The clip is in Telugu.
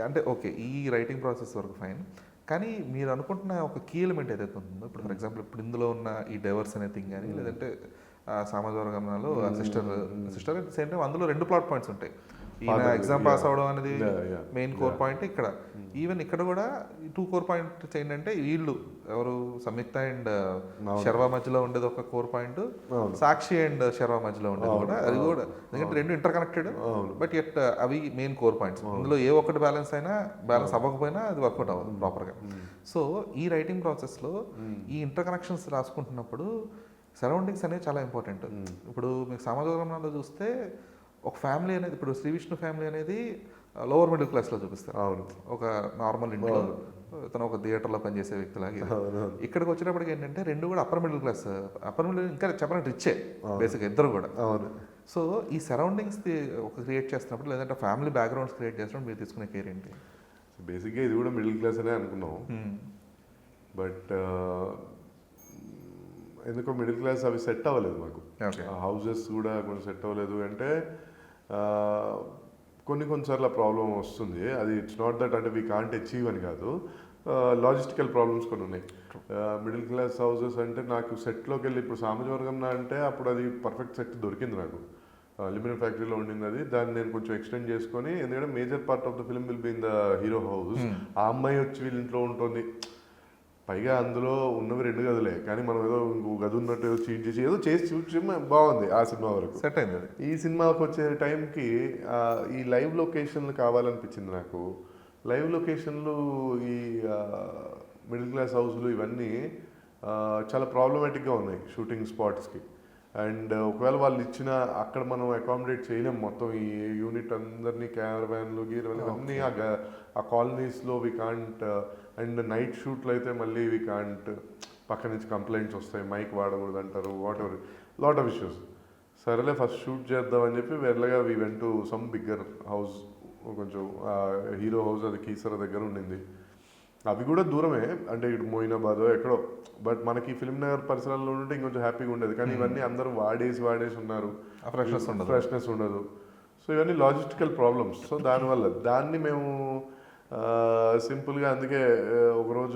అంటే ఓకే, ఈ రైటింగ్ ప్రాసెస్ వరకు ఫైన్. కానీ మీరు అనుకుంటున్న ఒక కీ ఎలిమెంట్ ఏదైతే ఉందో, ఇప్పుడు ఫర్ ఎగ్జాంపుల్ ఇప్పుడు ఇందులో ఉన్న ఈ డైవర్స్ అనే థింగ్ కానీ, లేదంటే సామాజిక వర్గంలో sister at the same time అందులో 2 ప్లాట్ పాయింట్స్ ఉంటాయి. ఈయన ఎగ్జామ్ పాస్ అవడం అనేది మెయిన్ కోర్ పాయింట్. ఇక్కడ ఈవెన్ ఇక్కడ కూడా 2 కోర్ పాయింట్స్ ఏంటంటే, వీళ్ళు ఎవరు సంయుక్త అండ్ శర్వా మధ్యలో ఉండేది ఒక core point, Sakshi and Sharva మధ్యలో ఉండేది కూడా, అది కూడా ఎందుకంటే 2 ఇంటర్ కనెక్టెడ్, బట్ ఎట్ అవి మెయిన్ కోర్ పాయింట్స్. ఇందులో ఏ ఒక్కటి బ్యాలెన్స్ అయినా, బ్యాలెన్స్ అవ్వకపోయినా అది వర్కౌట్ అవ్వదు ప్రాపర్గా. సో ఈ రైటింగ్ ప్రాసెస్లో ఈ ఇంటర్ కనెక్షన్స్ రాసుకుంటున్నప్పుడు సరౌండింగ్స్ అనేవి చాలా ఇంపార్టెంట్. ఇప్పుడు మీకు సామాజిక వర్గంలో చూస్తే ఒక ఫ్యామిలీ అనేది, ఇప్పుడు శ్రీ విష్ణు ఫ్యామిలీ అనేది లోవర్ మిడిల్ క్లాస్లో చూపిస్తారు. అవును, ఒక నార్మల్ ఇంట్లో తను ఒక థియేటర్లో పనిచేసే వ్యక్తిలాగే. ఇక్కడికి వచ్చినప్పటికి ఏంటంటే 2 కూడా upper middle class, upper middle ఇంకా చెప్పాలంటే రిచ్చే బేసిక్గా ఇద్దరు కూడా. అవును. సో ఈ సరౌండింగ్స్ ఒక క్రియేట్ చేస్తున్నప్పుడు, లేదంటే ఫ్యామిలీ బ్యాక్గ్రౌండ్స్ క్రియేట్ చేస్తున్నప్పుడు మీరు తీసుకునే కేర్ ఏంటి? బేసిక్గా ఇది కూడా మిడిల్ క్లాస్ అనే అనుకున్నాం, బట్ ఎందుకో మిడిల్ క్లాస్ అవి సెట్ అవ్వలేదు మాకు. హౌసెస్ కూడా కొంచెం సెట్ అవ్వలేదు. అంటే కొన్నిసార్లు ఆ ప్రాబ్లం వస్తుంది. అది ఇట్స్ నాట్ దట్ అంటే వీ కాంట్ అచీవ్ అని కాదు, లాజిస్టికల్ ప్రాబ్లమ్స్ కొన్ని ఉన్నాయి. మిడిల్ క్లాస్ హౌసెస్ అంటే నాకు సెట్లోకి వెళ్ళి, ఇప్పుడు సామాజిక వర్గం అంటే అప్పుడు అది పర్ఫెక్ట్ సెట్ దొరికింది నాకు. అల్యూమినియం ఫ్యాక్టరీలో ఉండింది అది. దాన్ని నేను కొంచెం ఎక్స్టెండ్ చేసుకొని, ఎందుకంటే major part of the film will be in the hero house. ఆ అమ్మాయి వచ్చి వీళ్ళ ఇంట్లో ఉంటుంది. పైగా అందులో ఉన్నవి 2 గదులే, కానీ మనం ఏదో ఇంకో గది ఉన్నట్టు చీట్ చేసి ఏదో చేసి చూసి బాగుంది ఆ సినిమా వరకు, సెట్ అయింది. ఈ సినిమాకి వచ్చే టైంకి ఈ లైవ్ లొకేషన్లు కావాలనిపించింది నాకు. లైవ్ లొకేషన్లు ఈ మిడిల్ క్లాస్ హౌస్లు ఇవన్నీ చాలా ప్రాబ్లమాటిక్గా ఉన్నాయి షూటింగ్ స్పాట్స్కి. అండ్ ఒకవేళ వాళ్ళు ఇచ్చిన అక్కడ మనం అకామిడేట్ చేయలేం మొత్తం ఈ యూనిట్ అందరినీ, క్యారవాన్లు గీరవాన్లు అన్నీ ఆ కాలనీస్లో వి కాంట్. అండ్ నైట్ షూట్లు అయితే మళ్ళీ వి కాంట్, పక్క నుంచి కంప్లైంట్స్ వస్తాయి, మైక్ వాడకూడదు అంటారు, whatever, lot of issues. సరేలే ఫస్ట్ షూట్ చేద్దామని చెప్పి వెళ్ళగా we went to some bigger house, కొంచెం హీరో హౌస్ అది కీసర దగ్గర ఉండింది. అవి కూడా దూరమే, అంటే ఇటు మోయినాబాద్ ఎక్కడో, బట్ మనకి ఫిల్మ్ నగర్ పరిసరాల్లో ఉంటే ఇంకొంచెం హ్యాపీగా ఉండేది. కానీ ఇవన్నీ అందరూ వాడేసి ఉన్నారు, ఫ్రెష్నెస్ ఉండదు. సో ఇవన్నీ లాజిస్టికల్ ప్రాబ్లమ్స్. సో దానివల్ల దాన్ని మేము సింపుల్గా, అందుకే ఒకరోజు